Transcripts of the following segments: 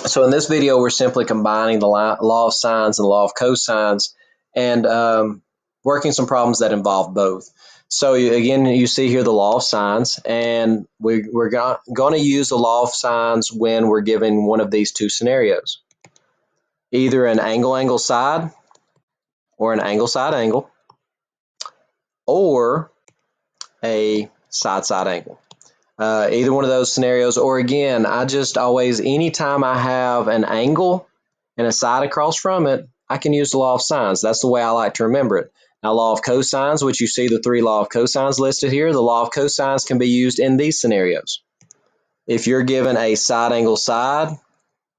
So in this video, we're simply combining the law of sines and the law of cosines and working some problems that involve both. So again, you see here the law of sines, and we're going to use the law of sines when we're given one of these two scenarios. Either an angle-angle side or an angle-side angle, or a side-side angle. Either one of those scenarios, or again, I just always, anytime I have an angle and a side across from it, I can use the law of sines. That's the way I like to remember it. Now, law of cosines, which you see the three law of cosines listed here, the law of cosines can be used in these scenarios. If you're given a side angle side,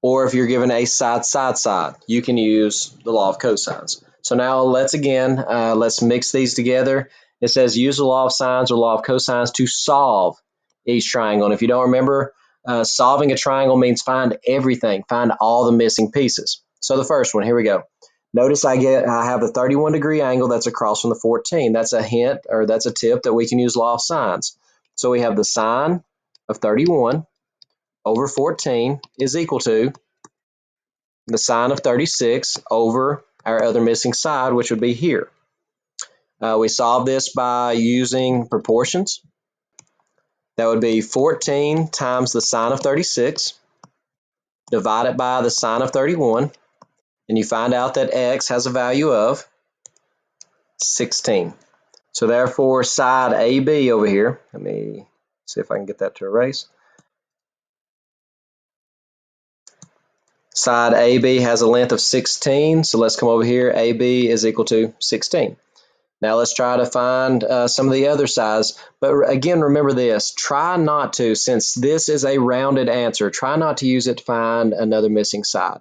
or if you're given a side side, you can use the law of cosines. So now let's mix these together. It says use the law of sines or law of cosines to solve each triangle. And if you don't remember, solving a triangle means find everything, find all the missing pieces. So the first one, here we go. Notice I have a 31-degree angle that's across from the 14. That's a hint, or that's a tip that we can use law of sines. So we have the sine of 31 over 14 is equal to the sine of 36 over our other missing side, which would be here. We solve this by using proportions. That would be 14 times the sine of 36 divided by the sine of 31, and you find out that x has a value of 16. So therefore, side AB over here, let me see if I can get that to erase. Side AB has a length of 16, so let's come over here. AB is equal to 16. Now let's try to find some of the other sides. But again, remember this, try not to, since this is a rounded answer, try not to use it to find another missing side.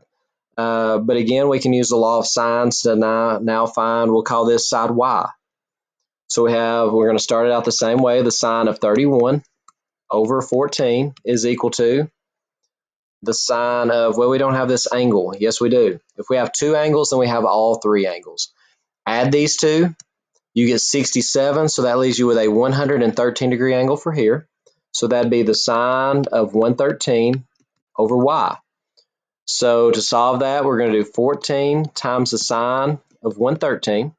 But again, we can use the law of sines to now find, we'll call this side Y. So we're going to start it out the same way. The sine of 31 over 14 is equal to the sine of, well, we don't have this angle. Yes, we do. If we have two angles, then we have all three angles. Add these two. You get 67, so that leaves you with a 113-degree angle for here. So that'd be the sine of 113 over y. So to solve that, we're going to do 14 times the sine of 113.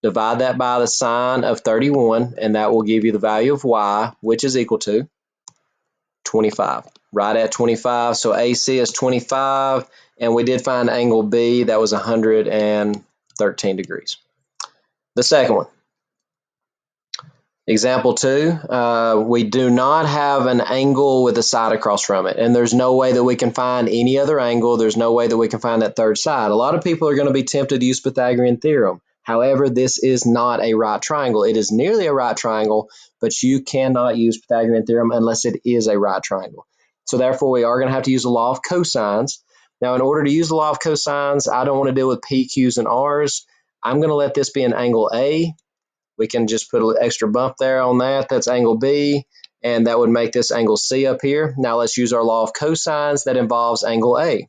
Divide that by the sine of 31, and that will give you the value of y, which is equal to 25. Right at 25, so AC is 25, and we did find angle B, that was 113 degrees. The second one. Example 2, we do not have an angle with a side across from it, and there's no way that we can find any other angle. There's no way that we can find that third side. A lot of people are going to be tempted to use Pythagorean theorem. However, this is not a right triangle. It is nearly a right triangle, but you cannot use Pythagorean theorem unless it is a right triangle. So therefore, we are going to have to use the law of cosines. Now, in order to use the law of cosines, I don't want to deal with P, Qs, and Rs. I'm going to let this be an angle A. We can just put an extra bump there on that. That's angle B, and that would make this angle C up here. Now let's use our law of cosines that involves angle A.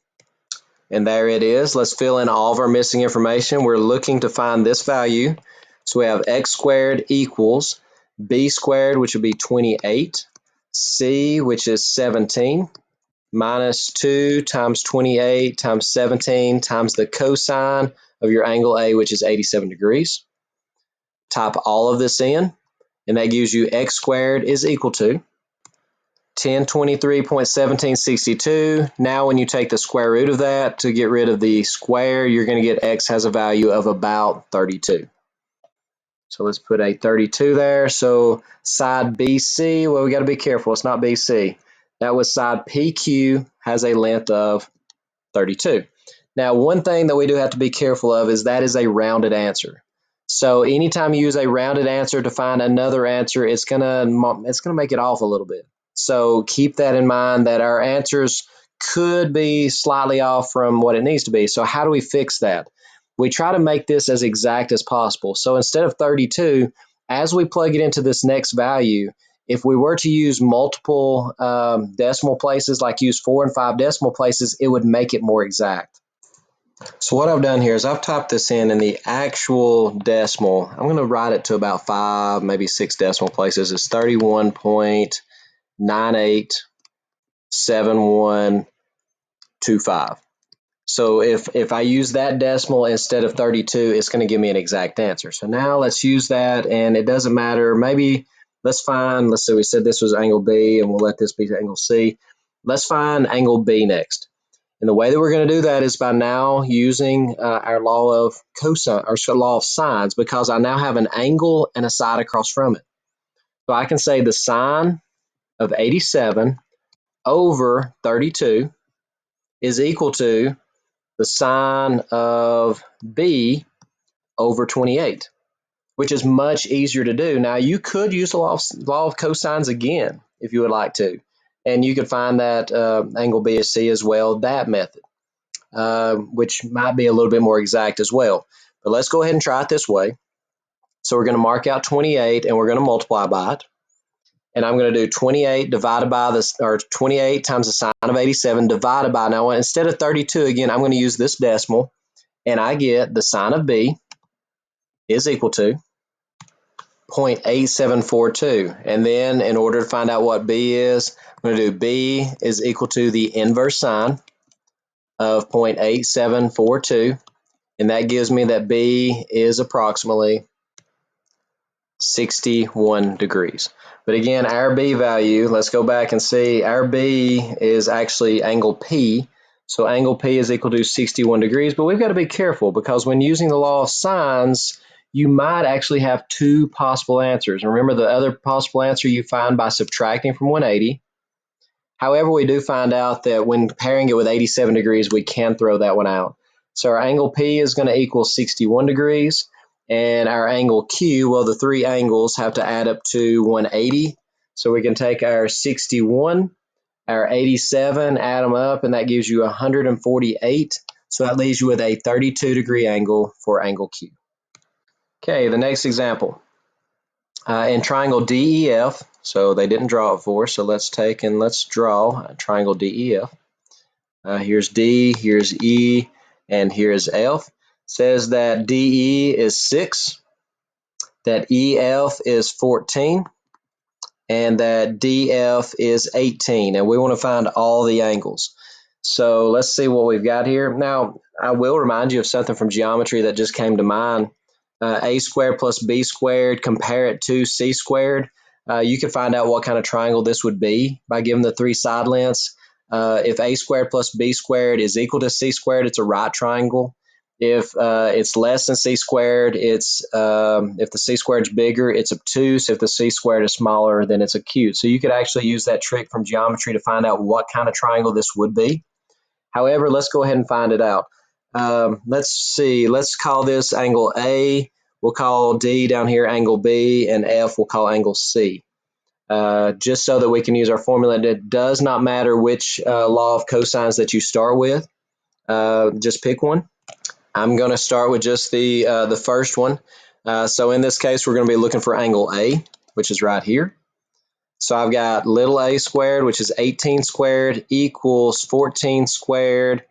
And there it is. Let's fill in all of our missing information. We're looking to find this value. So we have x squared equals b squared, which would be 28, c, which is 17, minus 2 times 28 times 17 times the cosine of your angle A, which is 87 degrees. Type all of this in, and that gives you x squared is equal to 1023.1762. Now when you take the square root of that to get rid of the square, you're going to get x has a value of about 32. So let's put a 32 there. So side BC, well, we got to be careful. It's not BC. That was side PQ, has a length of 32. Now, one thing that we do have to be careful of is that is a rounded answer. So anytime you use a rounded answer to find another answer, it's gonna make it off a little bit. So keep that in mind, that our answers could be slightly off from what it needs to be. So how do we fix that? We try to make this as exact as possible. So instead of 32, as we plug it into this next value, if we were to use multiple decimal places, like use 4 and 5 decimal places, it would make it more exact. So what I've done here is I've typed this in the actual decimal. I'm going to write it to about 5, maybe 6 decimal places. It's 31.9871 0.25. So if I use that decimal instead of 32, it's going to give me an exact answer. So now let's use that, and it doesn't matter. Maybe let's say we said this was angle B, and we'll let this be angle C. Let's find angle B next. And the way that we're going to do that is by now using our law of cosine, or law of sines, because I now have an angle and a side across from it. So I can say the sine of 87 over 32 is equal to the sine of B over 28, which is much easier to do. Now, you could use the law of cosines again if you would like to, and you could find that angle B is C as well, that method, which might be a little bit more exact as well. But let's go ahead and try it this way. So we're going to mark out 28, and we're going to multiply by it. And I'm going to do 28 divided by this, or 28 times the sine of 87 divided by, now instead of 32, again, I'm going to use this decimal, and I get the sine of B is equal to 0.8742. And then in order to find out what B is, I'm going to do B is equal to the inverse sine of 0.8742. And that gives me that B is approximately 61 degrees. But again, our B value, let's go back and see, our B is actually angle P. So angle P is equal to 61 degrees, but we've got to be careful because when using the law of sines, you might actually have two possible answers. Remember, the other possible answer you find by subtracting from 180. However, we do find out that when pairing it with 87 degrees, we can throw that one out. So our angle P is going to equal 61 degrees. And our angle Q, well, the three angles have to add up to 180. So we can take our 61, our 87, add them up, and that gives you 148. So that leaves you with a 32-degree angle for angle Q. Okay, the next example. In triangle DEF, so they didn't draw it for us, so let's draw a triangle DEF. Here's D, here's E, and here's F. Says that DE is 6, that EF is 14, and that DF is 18. And we want to find all the angles. So let's see what we've got here. Now, I will remind you of something from geometry that just came to mind. A squared plus B squared, compare it to C squared. You can find out what kind of triangle this would be by giving the three side lengths. If A squared plus B squared is equal to C squared, it's a right triangle. If it's less than C squared, if the C squared is bigger, it's obtuse. If the C squared is smaller, then it's acute. So you could actually use that trick from geometry to find out what kind of triangle this would be. However, let's go ahead and find it out. Let's see. Let's call this angle A. We'll call D down here angle B, and F we'll call angle C. Just so that we can use our formula. It does not matter which law of cosines that you start with. Just pick one. I'm going to start with just the first one. So in this case, we're going to be looking for angle A, which is right here. So I've got little a squared, which is 18 squared, equals 14 squared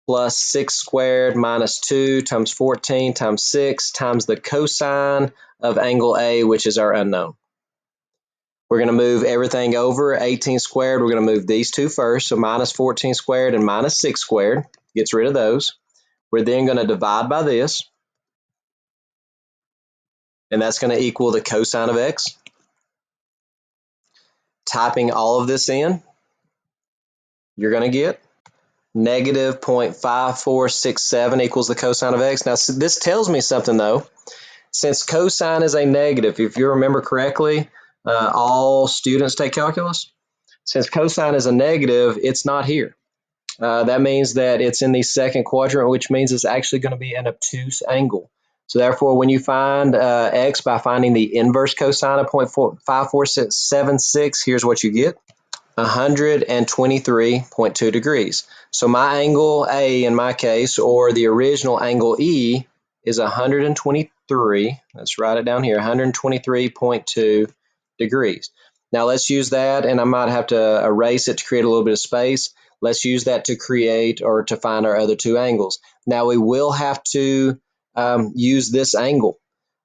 plus 6 squared minus 2 times 14 times 6 times the cosine of angle A, which is our unknown. We're going to move everything over. 18 squared, we're going to move these two first. So minus 14 squared and minus 6 squared gets rid of those. We're then going to divide by this. And that's going to equal the cosine of x. Typing all of this in, you're going to get negative 0.5467 equals the cosine of x. Now, this tells me something, though. Since cosine is a negative, if you remember correctly, all students take calculus. Since cosine is a negative, it's not here. That means that it's in the second quadrant, which means it's actually going to be an obtuse angle. So therefore, when you find x by finding the inverse cosine of 0.5476, here's what you get. 123.2 degrees. So my angle A in my case, or the original angle E, is 123. Let's write it down here, 123.2 degrees. Now let's use that, and I might have to erase it to create a little bit of space. Let's use that to create or to find our other two angles. Now we will have to use this angle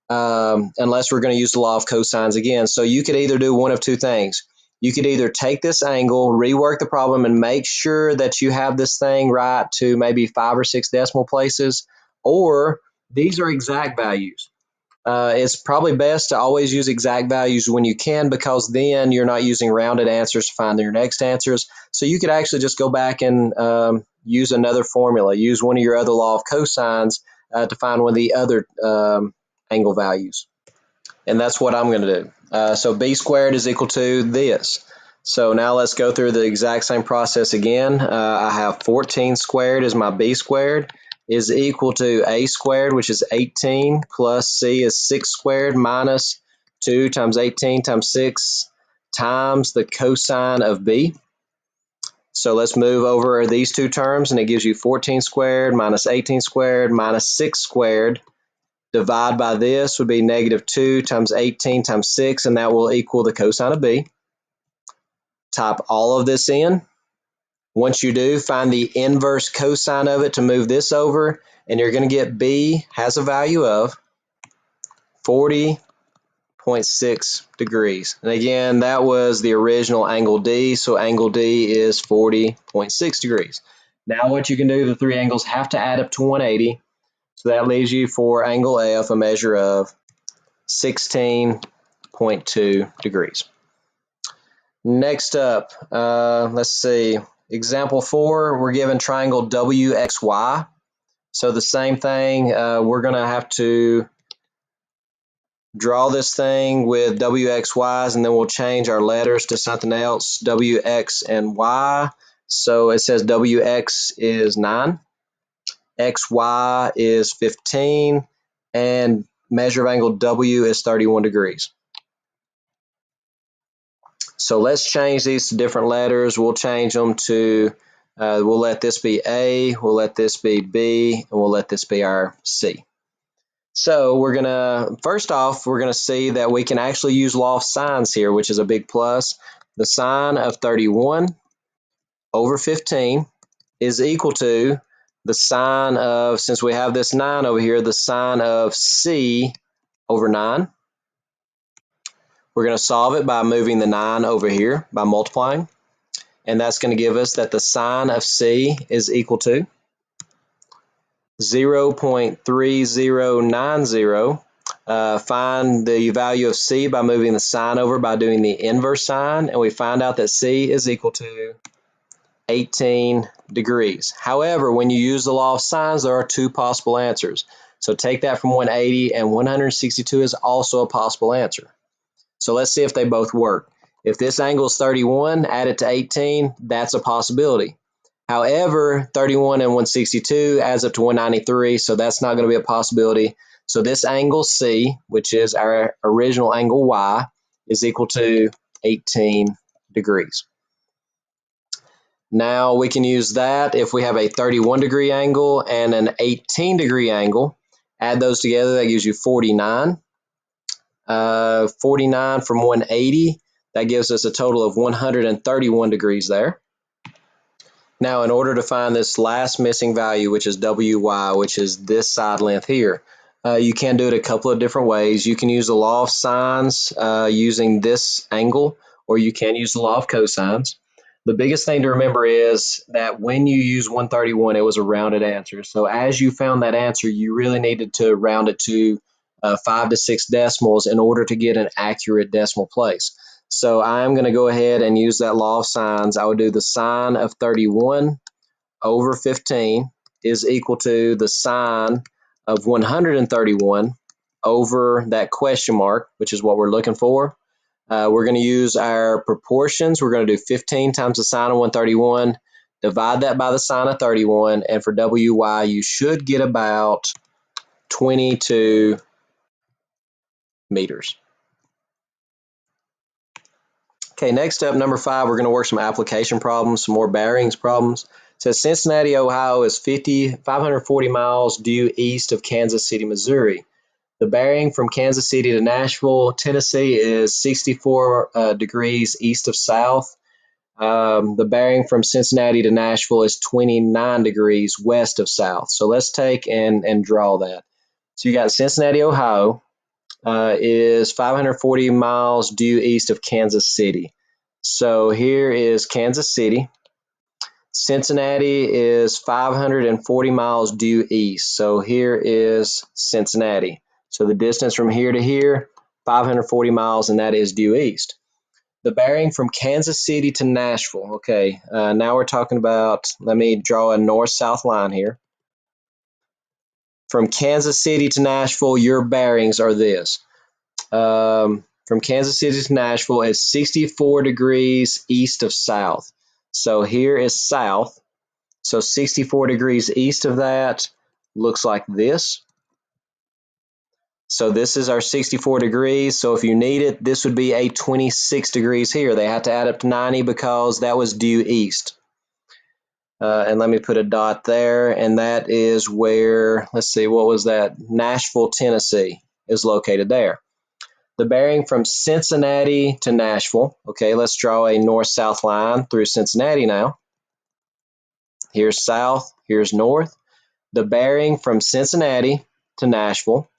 unless we're going to use the law of cosines again. So you could either do one of two things. you could either take this angle, rework the problem, and make sure that you have this thing right to maybe 5 or 6 decimal places, or these are exact values. It's probably best to always use exact values when you can, because then you're not using rounded answers to find your next answers. So you could actually just go back and use another formula, use one of your other law of cosines to find one of the other angle values. And that's what I'm going to do. So b squared is equal to this. So now let's go through the exact same process again. I have 14 squared as my b squared is equal to a squared, which is 18, plus c is 6 squared minus 2 times 18 times 6 times the cosine of b. So let's move over these two terms, and it gives you 14 squared minus 18 squared minus 6 squared. Divide by this would be negative 2 times 18 times 6, and that will equal the cosine of b. Type all of this in. Once you do, find the inverse cosine of it to move this over, and you're going to get b has a value of 40.6 degrees. And again, that was the original angle D, so angle D is 40.6 degrees. Now what you can do, the three angles have to add up to 180, so that leaves you for angle F a measure of 16.2 degrees. Next up, let's see, example 4, we're given triangle WXY. So the same thing, we're going to have to draw this thing with WXYs, and then we'll change our letters to something else, WX and Y. So it says WX is 9, XY is 15, and measure of angle W is 31 degrees. So let's change these to different letters. We'll change them to, we'll let this be A, we'll let this be B, and we'll let this be our C. So we're going to, first off, we're going to see that we can actually use law of sines here, which is a big plus. The sine of 31 over 15 is equal to the sine of, since we have this 9 over here, the sine of C over 9. We're going to solve it by moving the 9 over here by multiplying. And that's going to give us that the sine of C is equal to 0.3090. Find the value of C by moving the sign over by doing the inverse sign, and we find out that C is equal to 18 degrees. However, when you use the law of sines, there are two possible answers. So take that from 180, and 162 is also a possible answer. So let's see if they both work. If this angle is 31, add it to 18, that's a possibility. However, 31 and 162 adds up to 193, so that's not going to be a possibility. So this angle C, which is our original angle Y, is equal to 18 degrees. Now we can use that if we have a 31 degree angle and an 18 degree angle. Add those together, that gives you 49. 49 from 180, that gives us a total of 131 degrees there. Now, in order to find this last missing value, which is WY, which is this side length here, you can do it a couple of different ways. You can use the law of sines using this angle, or you can use the law of cosines. The biggest thing to remember is that when you use 131, it was a rounded answer. So as you found that answer, you really needed to round it to 5 to 6 decimals in order to get an accurate decimal place. So I'm going to go ahead and use that law of sines. I would do the sine of 31 over 15 is equal to the sine of 131 over that question mark, which is what we're looking for. We're going to use our proportions. We're going to do 15 times the sine of 131, divide that by the sine of 31, and for WY, you should get about 22 meters. Okay, next up, number 5, we're going to work some application problems, some more bearings problems. It says Cincinnati, Ohio is 540 miles due east of Kansas City, Missouri. The bearing from Kansas City to Nashville, Tennessee is 64 degrees east of south. The bearing from Cincinnati to Nashville is 29 degrees west of south. So let's take and draw that. So you got Cincinnati, Ohio is 540 miles due east of Kansas City. So here is Kansas City. Cincinnati is 540 miles due east. So here is Cincinnati. So the distance from here to here, 540 miles, and that is due east. The bearing from Kansas City to Nashville. Okay, now we're talking about, let me draw a north-south line here. From Kansas City to Nashville, your bearings are this. From Kansas City to Nashville, it's 64 degrees east of south. So here is south. So 64 degrees east of that looks like this. So this is our 64 degrees. So if you need it, this would be a 26 degrees here. They have to add up to 90 because that was due east. And let me put a dot there. And that is where, let's see, what was that? Nashville, Tennessee is located there. The bearing from Cincinnati to Nashville. Okay, let's draw a north-south line through Cincinnati now. Here's south, here's north. The bearing from Cincinnati to Nashville.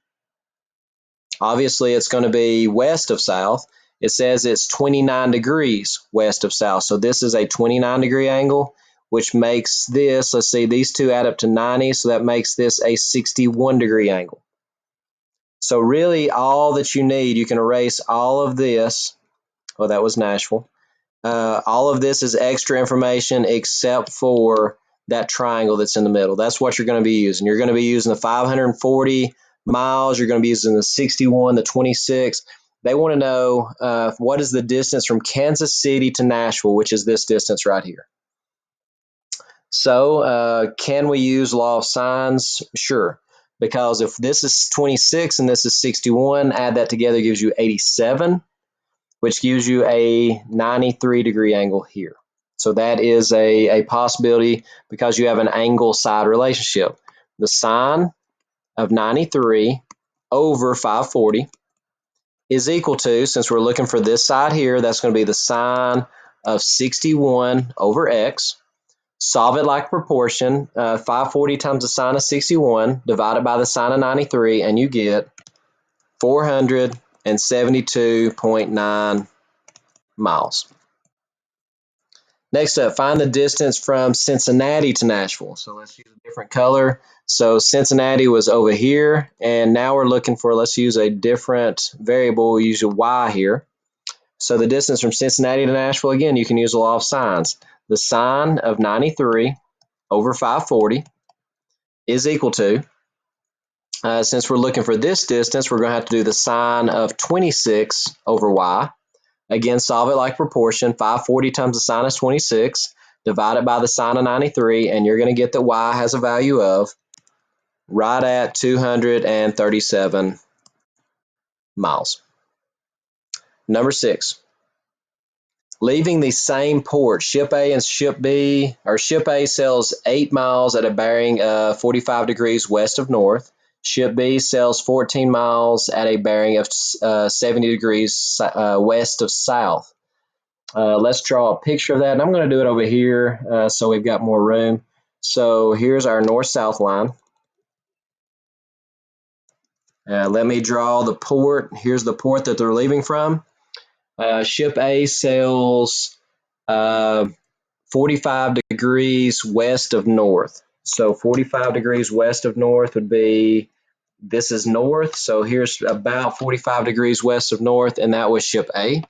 Obviously, it's going to be west of south. It says it's 29 degrees west of south. So this is a 29 degree angle, which makes this, let's see, these two add up to 90. So that makes this a 61 degree angle. So really all that you need, you can erase all of this. Oh, that was Nashville. All of this is extra information except for that triangle that's in the middle. That's what you're going to be using. You're going to be using the 540 miles. You're going to be using the 61, the 26. They want to know what is the distance from Kansas City to Nashville, which is this distance right here. So can we use law of sines? Sure. Because if this is 26 and this is 61, add that together gives you 87, which gives you a 93 degree angle here. So that is a possibility because you have an angle side relationship. The sine of 93 over 540 is equal to, since we're looking for this side here, that's going to be the sine of 61 over x. Solve it like proportion. 540 times the sine of 61 divided by the sine of 93, and you get 472.9 miles. Next up, find the distance from Cincinnati to Nashville. So let's use a different color. So Cincinnati was over here, and now we're looking for, let's use a different variable. We'll use a y here. So the distance from Cincinnati to Nashville, again, you can use the law of sines. The sine of 93 over 540 is equal to, since we're looking for this distance, we're going to have to do the sine of 26 over y. Again, solve it like proportion. 540 times the sine is 26, divided by the sine of 93, and you're going to get that y has a value of right at 237 miles. Number 6, leaving the same port, ship A and ship B, or ship A sails 8 miles at a bearing of 45 degrees west of north. Ship B sails 14 miles at a bearing of 70 degrees west of south. Let's draw a picture of that, and I'm going to do it over here so we've got more room. So here's our north-south line. Let me draw the port. Here's the port that they're leaving from. Ship A sails 45 degrees west of north. So 45 degrees west of north would be, this is north, so here's about 45 degrees west of north, and that was ship A.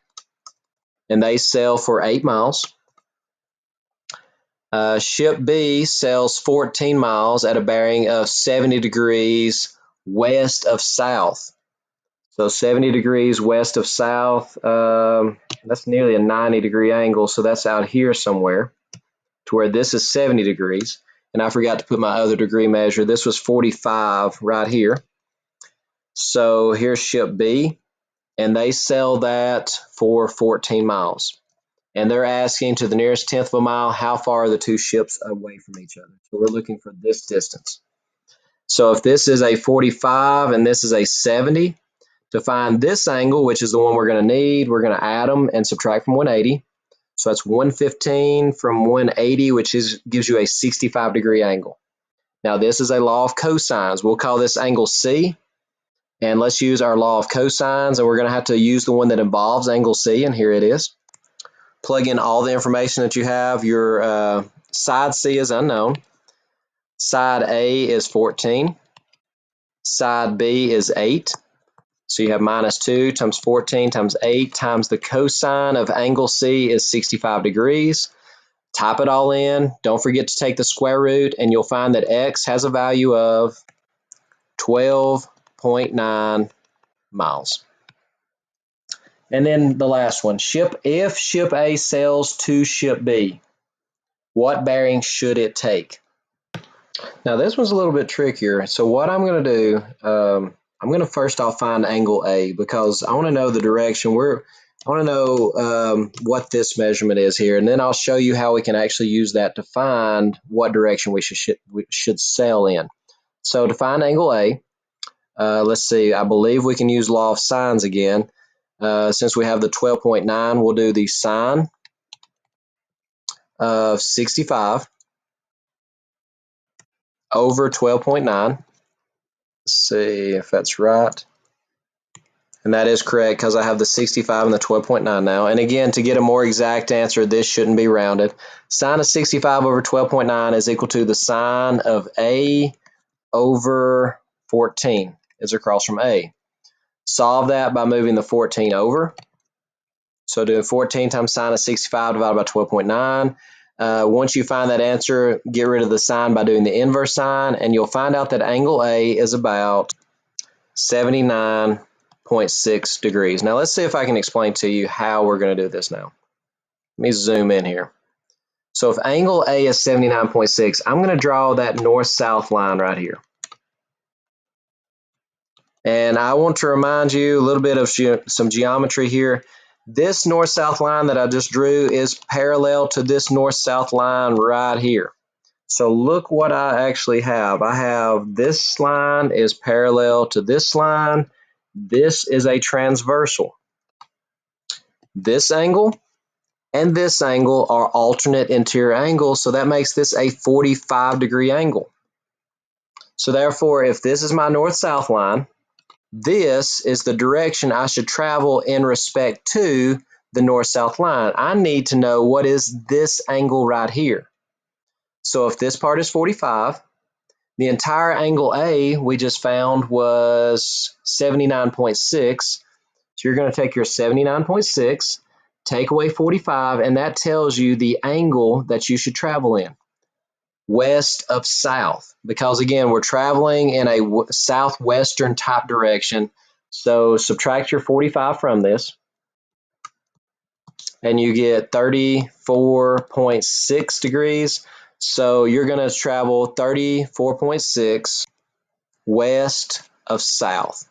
And they sail for 8 miles. Ship B sails 14 miles at a bearing of 70 degrees west of south. So 70 degrees west of south, that's nearly a 90 degree angle, so that's out here somewhere to where this is 70 degrees. And I forgot to put my other degree measure. This was 45 right here. So here's ship B, and they sail that for 14 miles. And they're asking to the nearest tenth of a mile, how far are the two ships away from each other? So we're looking for this distance. So if this is a 45 and this is a 70, to find this angle, which is the one we're going to need, we're going to add them and subtract from 180. So that's 115 from 180, which gives you a 65 degree angle. Now this is a law of cosines. We'll call this angle C. And let's use our law of cosines, and we're going to have to use the one that involves angle C, and here it is. plug in all the information that you have. Your side C is unknown. Side A is 14. Side B is 8. So you have minus 2 times 14 times 8 times the cosine of angle C is 65 degrees. Type it all in. Don't forget to take the square root, and you'll find that X has a value of 12.9 miles. And then the last one, if ship A sails to ship B, what bearing should it take? Now this one's a little bit trickier. So what I'm going to do, I'm going to first off find angle A, because I want to know the direction. I want to know what this measurement is here, and then I'll show you how we can actually use that to find what direction we should sail in. So to find angle A, let's see, I believe we can use law of sines again. Since we have the 12.9, we'll do the sine of 65 over 12.9. Let's see if that's right. And that is correct, because I have the 65 and the 12.9 now. And again, to get a more exact answer, this shouldn't be rounded. Sine of 65 over 12.9 is equal to the sine of A over 14 is across from A. Solve that by moving the 14 over. So doing 14 times sine of 65 divided by 12.9. Once you find that answer, get rid of the sign by doing the inverse sign, and you'll find out that angle A is about 79.6 degrees. Now let's see if I can explain to you how we're going to do this now. Let me zoom in here. So if angle A is 79.6, I'm going to draw that north-south line right here. And I want to remind you a little bit of some geometry here. This north-south line that I just drew is parallel to this north-south line right here. So look what I actually have. I have this line is parallel to this line. This is a transversal. This angle and this angle are alternate interior angles, so that makes this a 45-degree angle. So therefore, if this is my north-south line, this is the direction I should travel in respect to the north-south line. I need to know what is this angle right here. So if this part is 45, the entire angle A we just found was 79.6. So you're going to take your 79.6, take away 45, and that tells you the angle that you should travel in. West of south, because again, we're traveling in a southwestern type direction. So subtract your 45 from this, and you get 34.6 degrees. So you're going to travel 34.6 west of south.